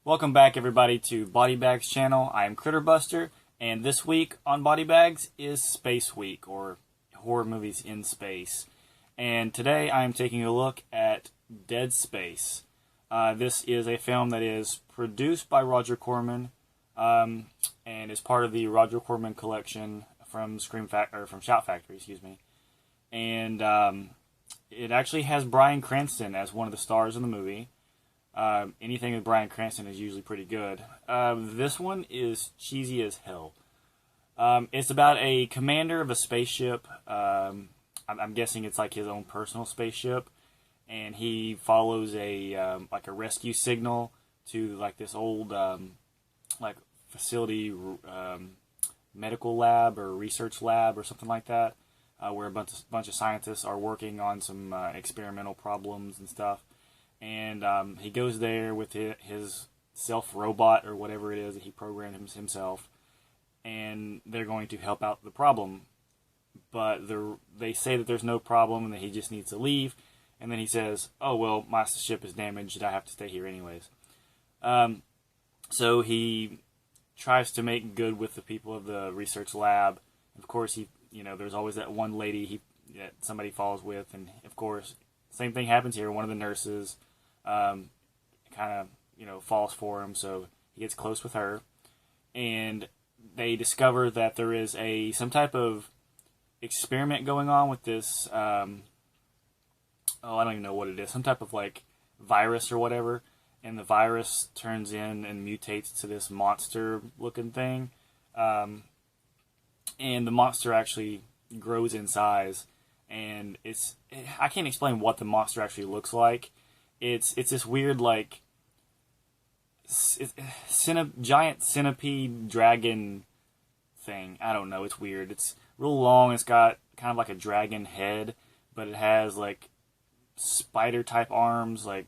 Welcome back, everybody, to Bodybags channel. I am Critterbuster, and this week on Bodybags is Space Week, or horror movies in space. And today I am taking a look at Dead Space. This is a film that is produced by Roger Corman, and is part of the Roger Corman collection from Shout Factory, And it actually has Bryan Cranston as one of the stars in the movie. Anything with Bryan Cranston is usually pretty good. This one is cheesy as hell. It's about a commander of a spaceship. I'm guessing it's like his own personal spaceship, and he follows a rescue signal to like this old facility, medical lab or research lab or something like that, where a bunch of scientists are working on some experimental problems and stuff. And he goes there with his self-robot or whatever it is that he programmed himself, and they're going to help out the problem. But they say that there's no problem and that he just needs to leave. And then he says, oh, well, my ship is damaged. I have to stay here anyways. So he tries to make good with the people of the research lab. Of course, there's always that one lady that somebody falls with. And, of course, same thing happens here. One of the nurses falls for him, so he gets close with her, and they discover that there is some type of experiment going on with this. I don't even know what it is. Some type of like virus or whatever, and the virus turns in and mutates to this monster-looking thing, and the monster actually grows in size, and I can't explain what the monster actually looks like. It's this weird, like, giant centipede dragon thing. I don't know. It's weird. It's real long. It's got kind of like a dragon head, but it has, like, spider-type arms, like,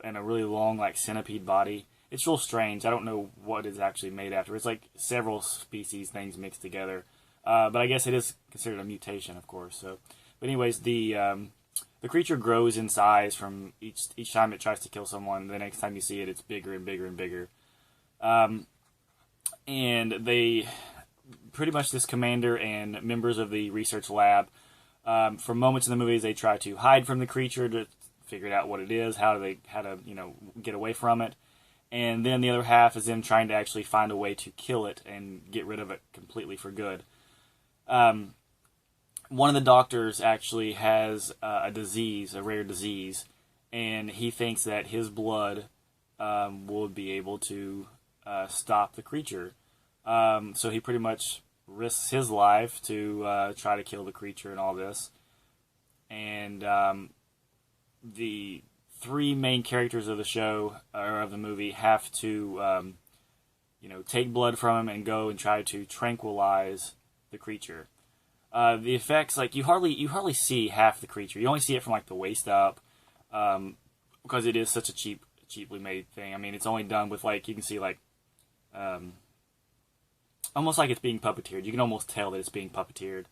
and a really long, like, centipede body. It's real strange. I don't know what it's actually made after. It's, like, several species things mixed together. But I guess it is considered a mutation, of course. So, but anyways, the creature grows in size from each time it tries to kill someone. The next time you see it, it's bigger and bigger and bigger. And they, pretty much this commander and members of the research lab, for moments in the movies, they try to hide from the creature to figure out what it is, how to get away from it. And then the other half is them trying to actually find a way to kill it and get rid of it completely for good. One of the doctors actually has a rare disease, and he thinks that his blood will be able to stop the creature. So he pretty much risks his life to try to kill the creature and all this. And the three main characters of the show, or of the movie, have to take blood from him and go and try to tranquilize the creature. The effects, like, you hardly see half the creature. You only see it from like the waist up, because it is such a cheaply made thing. I mean, it's only done with, like, you can see, like, almost like it's being puppeteered. You can almost tell that it's being puppeteered.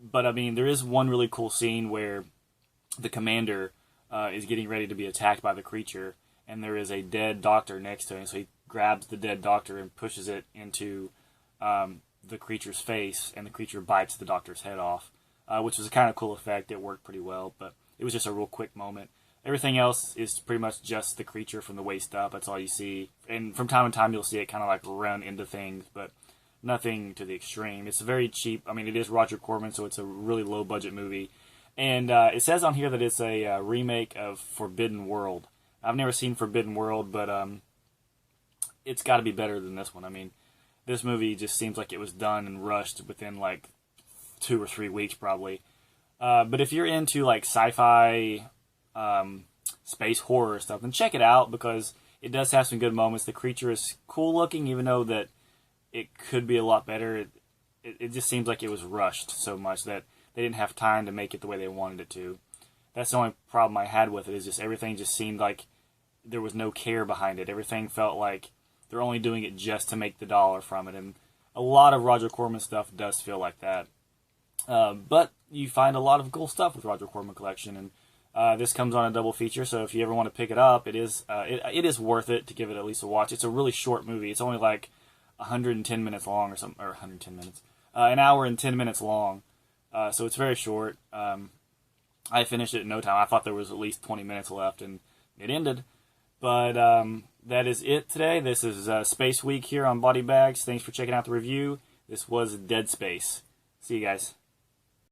But I mean, there is one really cool scene where the commander is getting ready to be attacked by the creature, and there is a dead doctor next to him. So he grabs the dead doctor and pushes it into the creature's face, and the creature bites the doctor's head off, which was a kind of cool effect. It worked pretty well, but it was just a real quick moment. Everything else is pretty much just the creature from the waist up. That's all you see. And from time to time, you'll see it kind of like run into things, but nothing to the extreme. It's very cheap. I mean, it is Roger Corman, so it's a really low-budget movie. And it says on here that it's a remake of Forbidden World. I've never seen Forbidden World, but it's got to be better than this one. I mean, this movie just seems like it was done and rushed within like 2 or 3 weeks probably. But if you're into like sci-fi, space horror stuff, then check it out, because it does have some good moments. The creature is cool looking, even though that it could be a lot better. It just seems like it was rushed so much that they didn't have time to make it the way they wanted it to. That's the only problem I had with it, is just everything just seemed like there was no care behind it. Everything felt like they're only doing it just to make the dollar from it, and a lot of Roger Corman stuff does feel like that. But you find a lot of cool stuff with Roger Corman collection, and This comes on a double feature, so if you ever want to pick it up, it is worth it to give it at least a watch. It's a really short movie. It's only like 110 minutes long or something, or 110 minutes, an hour and 10 minutes long. So it's very short. I finished it in no time. I thought there was at least 20 minutes left, and it ended. But that is it today. This is Space Week here on Body Bags. Thanks for checking out the review. This was Dead Space. See you guys.